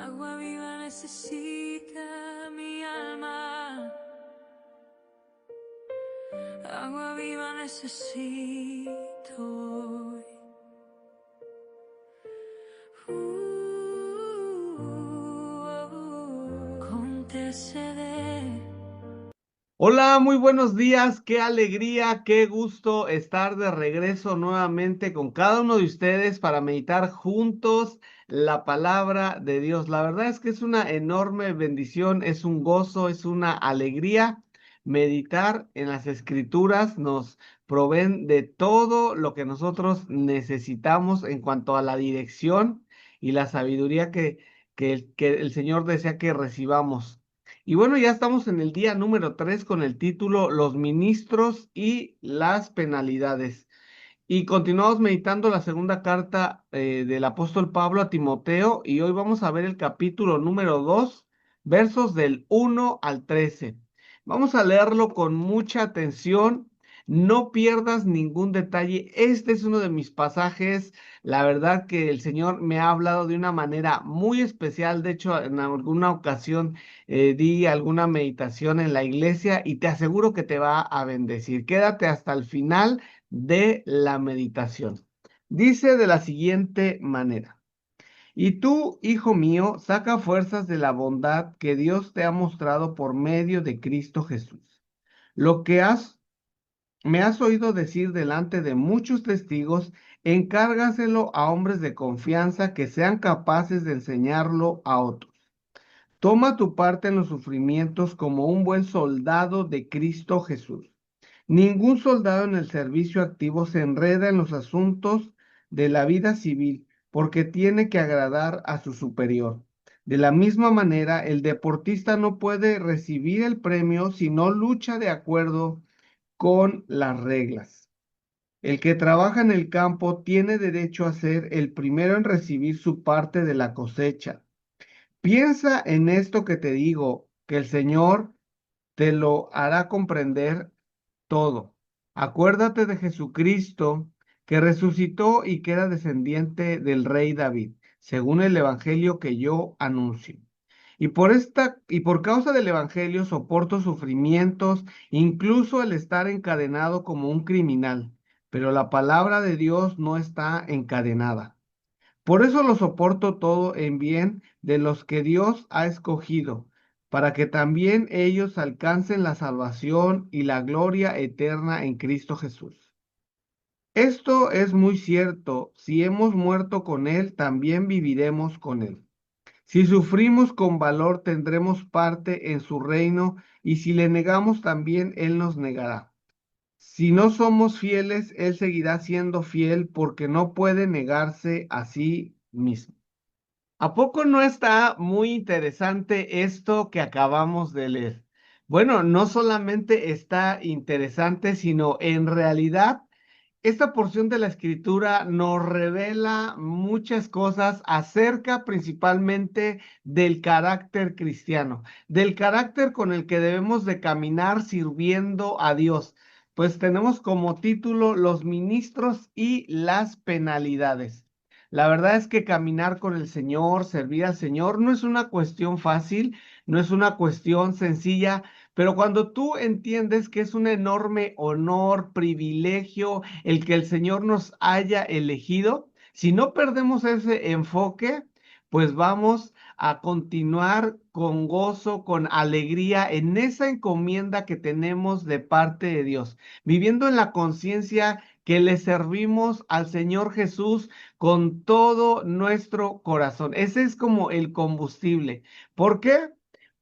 Agua viva necesita mi alma. Agua viva necesito hoy. Con TCD. Hola, muy buenos días, qué alegría, qué gusto estar de regreso nuevamente con cada uno de ustedes para meditar juntos la palabra de Dios. La verdad es que es una enorme bendición, es un gozo, es una alegría meditar en las escrituras. Nos proveen de todo lo que nosotros necesitamos en cuanto a la dirección y la sabiduría que el Señor desea que recibamos. Y bueno, ya estamos en el día número 3 con el título Los ministros y las penalidades. Y continuamos meditando la segunda carta del apóstol Pablo a Timoteo y hoy vamos a ver el capítulo número 2, versos del 1 al 13. Vamos a leerlo con mucha atención, no pierdas ningún detalle. Este es uno de mis pasajes, la verdad que el Señor me ha hablado de una manera muy especial. De hecho, en alguna ocasión di alguna meditación en la iglesia y te aseguro que te va a bendecir. Quédate hasta el final de la meditación. Dice de la siguiente manera: Y tú, hijo mío, saca fuerzas de la bondad que Dios te ha mostrado por medio de Cristo Jesús. Lo que me has oído decir delante de muchos testigos, encárgaselo a hombres de confianza que sean capaces de enseñarlo a otros. Toma tu parte en los sufrimientos como un buen soldado de Cristo Jesús. Ningún soldado en el servicio activo se enreda en los asuntos de la vida civil porque tiene que agradar a su superior. De la misma manera, el deportista no puede recibir el premio si no lucha de acuerdo con las reglas. El que trabaja en el campo tiene derecho a ser el primero en recibir su parte de la cosecha. Piensa en esto que te digo, que el Señor te lo hará comprender todo. Acuérdate de Jesucristo, que resucitó y que era descendiente del rey David, según el evangelio que yo anuncio. Y por causa del evangelio soporto sufrimientos, incluso el estar encadenado como un criminal, pero la palabra de Dios no está encadenada. Por eso lo soporto todo en bien de los que Dios ha escogido, para que también ellos alcancen la salvación y la gloria eterna en Cristo Jesús. Esto es muy cierto: si hemos muerto con Él, también viviremos con Él. Si sufrimos con valor, tendremos parte en su reino, y si le negamos, también Él nos negará. Si no somos fieles, Él seguirá siendo fiel, porque no puede negarse a sí mismo. ¿A poco no está muy interesante esto que acabamos de leer? Bueno, no solamente está interesante, sino en realidad esta porción de la escritura nos revela muchas cosas acerca principalmente del carácter cristiano, del carácter con el que debemos de caminar sirviendo a Dios. Pues tenemos como título Los ministros y las penalidades. La verdad es que caminar con el Señor, servir al Señor, no es una cuestión fácil, no es una cuestión sencilla, pero cuando tú entiendes que es un enorme honor, privilegio, el que el Señor nos haya elegido, si no perdemos ese enfoque, pues vamos a continuar con gozo, con alegría en esa encomienda que tenemos de parte de Dios, viviendo en la conciencia que le servimos al Señor Jesús con todo nuestro corazón. Ese es como el combustible. ¿Por qué?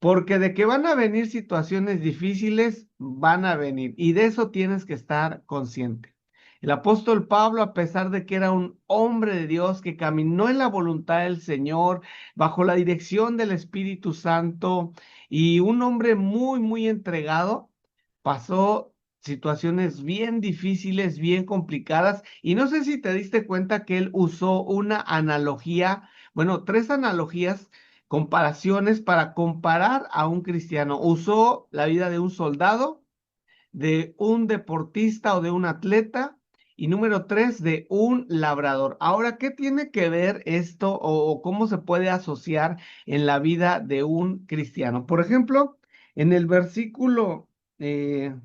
Porque de que van a venir situaciones difíciles, van a venir. Y de eso tienes que estar consciente. El apóstol Pablo, a pesar de que era un hombre de Dios que caminó en la voluntad del Señor, bajo la dirección del Espíritu Santo, y un hombre muy, muy entregado, pasó situaciones bien difíciles, bien complicadas. Y no sé si te diste cuenta que él usó una analogía, bueno, tres analogías, comparaciones para comparar a un cristiano. Usó la vida de un soldado, de un deportista o de un atleta Y número 3, de un labrador. Ahora, ¿qué tiene que ver esto o cómo se puede asociar en la vida de un cristiano? Por ejemplo, en el versículo, en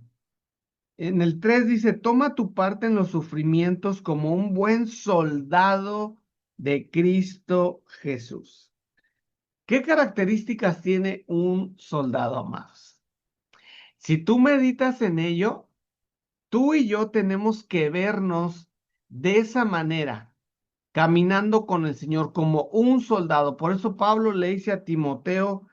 el 3 dice, toma tu parte en los sufrimientos como un buen soldado de Cristo Jesús. ¿Qué características tiene un soldado, amados? Si tú meditas en ello, tú y yo tenemos que vernos de esa manera, caminando con el Señor como un soldado. Por eso Pablo le dice a Timoteo,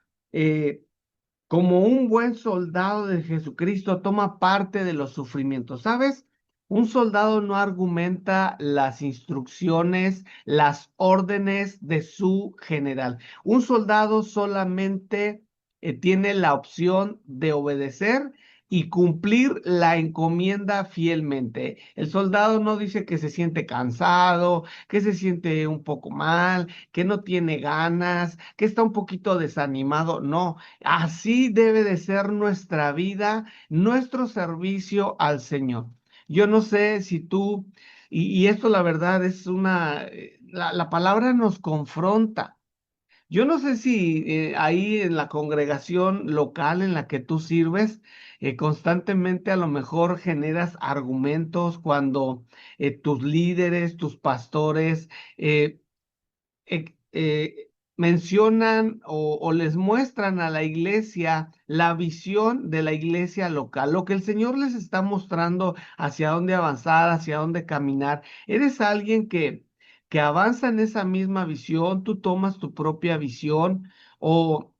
como un buen soldado de Jesucristo, toma parte de los sufrimientos. ¿Sabes? Un soldado no argumenta las instrucciones, las órdenes de su general. Un soldado solamente tiene la opción de obedecer y cumplir la encomienda fielmente. El soldado no dice que se siente cansado, que se siente un poco mal, que no tiene ganas, que está un poquito desanimado. No, así debe de ser nuestra vida, nuestro servicio al Señor. Yo no sé si tú, y esto la verdad es la palabra nos confronta. Yo no sé si ahí en la congregación local en la que tú sirves, constantemente a lo mejor generas argumentos cuando tus líderes, tus pastores, eh, eh, eh, mencionan o les muestran a la iglesia la visión de la iglesia local, lo que el Señor les está mostrando hacia dónde avanzar, hacia dónde caminar. Eres alguien que avanza en esa misma visión, tú tomas tu propia visión o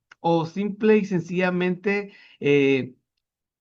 simple y sencillamente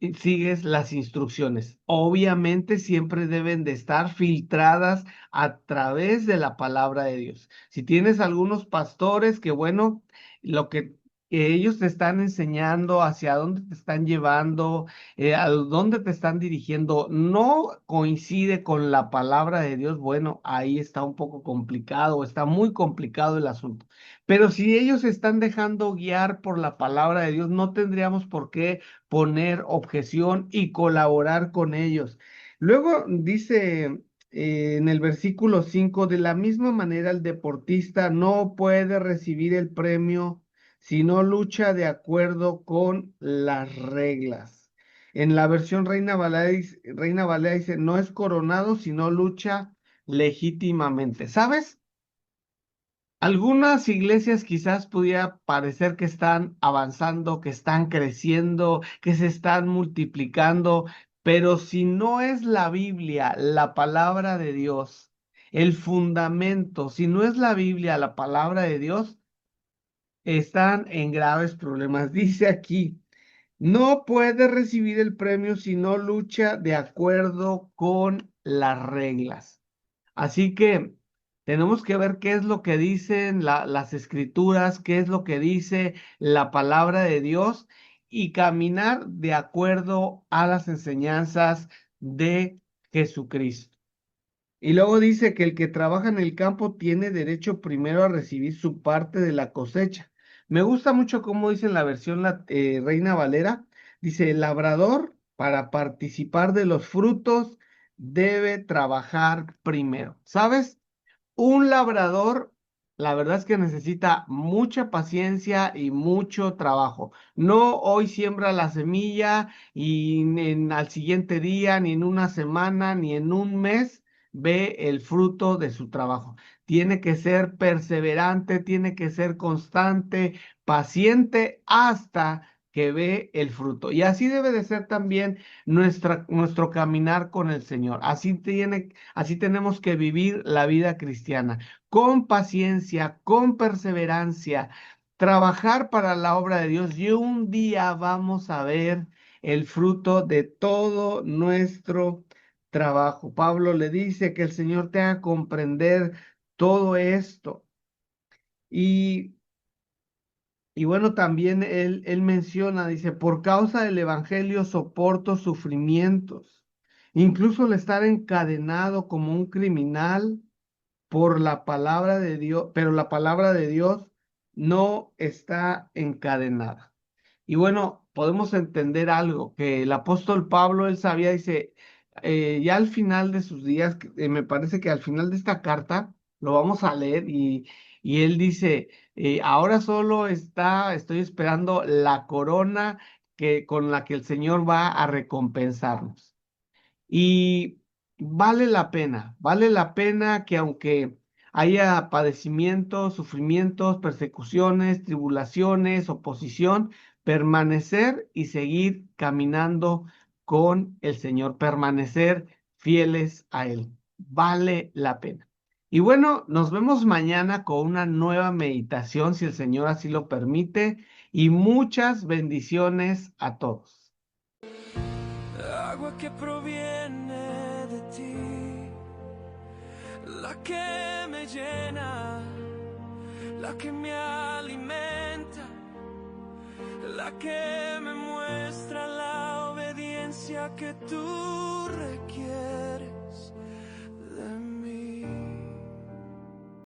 y sigues las instrucciones. Obviamente siempre deben de estar filtradas a través de la palabra de Dios. Si tienes algunos pastores que, bueno, lo que ellos te están enseñando, hacia dónde te están llevando, a dónde te están dirigiendo, no coincide con la palabra de Dios, bueno, ahí está un poco complicado, está muy complicado el asunto. Pero si ellos se están dejando guiar por la palabra de Dios, no tendríamos por qué poner objeción y colaborar con ellos. Luego dice en el versículo 5, de la misma manera el deportista no puede recibir el premio si no lucha de acuerdo con las reglas. En la versión Reina Valera dice, no es coronado si no lucha legítimamente. ¿Sabes? Algunas iglesias quizás pudiera parecer que están avanzando, que están creciendo, que se están multiplicando, pero si no es la Biblia, la palabra de Dios, el fundamento, si no es la Biblia, la palabra de Dios, están en graves problemas. Dice aquí, no puede recibir el premio si no lucha de acuerdo con las reglas. Así que tenemos que ver qué es lo que dicen las escrituras, qué es lo que dice la palabra de Dios y caminar de acuerdo a las enseñanzas de Jesucristo. Y luego dice que el que trabaja en el campo tiene derecho primero a recibir su parte de la cosecha. Me gusta mucho cómo dice en la versión Reina Valera. Dice, el labrador para participar de los frutos debe trabajar primero. ¿Sabes? Un labrador, la verdad es que necesita mucha paciencia y mucho trabajo. No hoy siembra la semilla y al siguiente día, ni en una semana, ni en un mes ve el fruto de su trabajo. Tiene que ser perseverante, tiene que ser constante, paciente hasta que ve el fruto. Y así debe de ser también nuestro caminar con el Señor. Así tenemos que vivir la vida cristiana, con paciencia, con perseverancia, trabajar para la obra de Dios y un día vamos a ver el fruto de todo nuestro trabajo. Pablo le dice que el Señor te haga comprender todo esto. Y y bueno, también él menciona, dice, por causa del Evangelio soporto sufrimientos, incluso el estar encadenado como un criminal por la palabra de Dios, pero la palabra de Dios no está encadenada. Y bueno, podemos entender algo, que el apóstol Pablo, él sabía, dice, ya al final de sus días, me parece que al final de esta carta lo vamos a leer y él dice, ahora solo estoy esperando la corona con la que el Señor va a recompensarnos. Y vale la pena que aunque haya padecimientos, sufrimientos, persecuciones, tribulaciones, oposición, permanecer y seguir caminando con el Señor, permanecer fieles a Él. Vale la pena. Y bueno, nos vemos mañana con una nueva meditación, si el Señor así lo permite, y muchas bendiciones a todos. Agua que proviene de ti, la que me llena, la que me alimenta, la que me muestra la obediencia que tú requieres.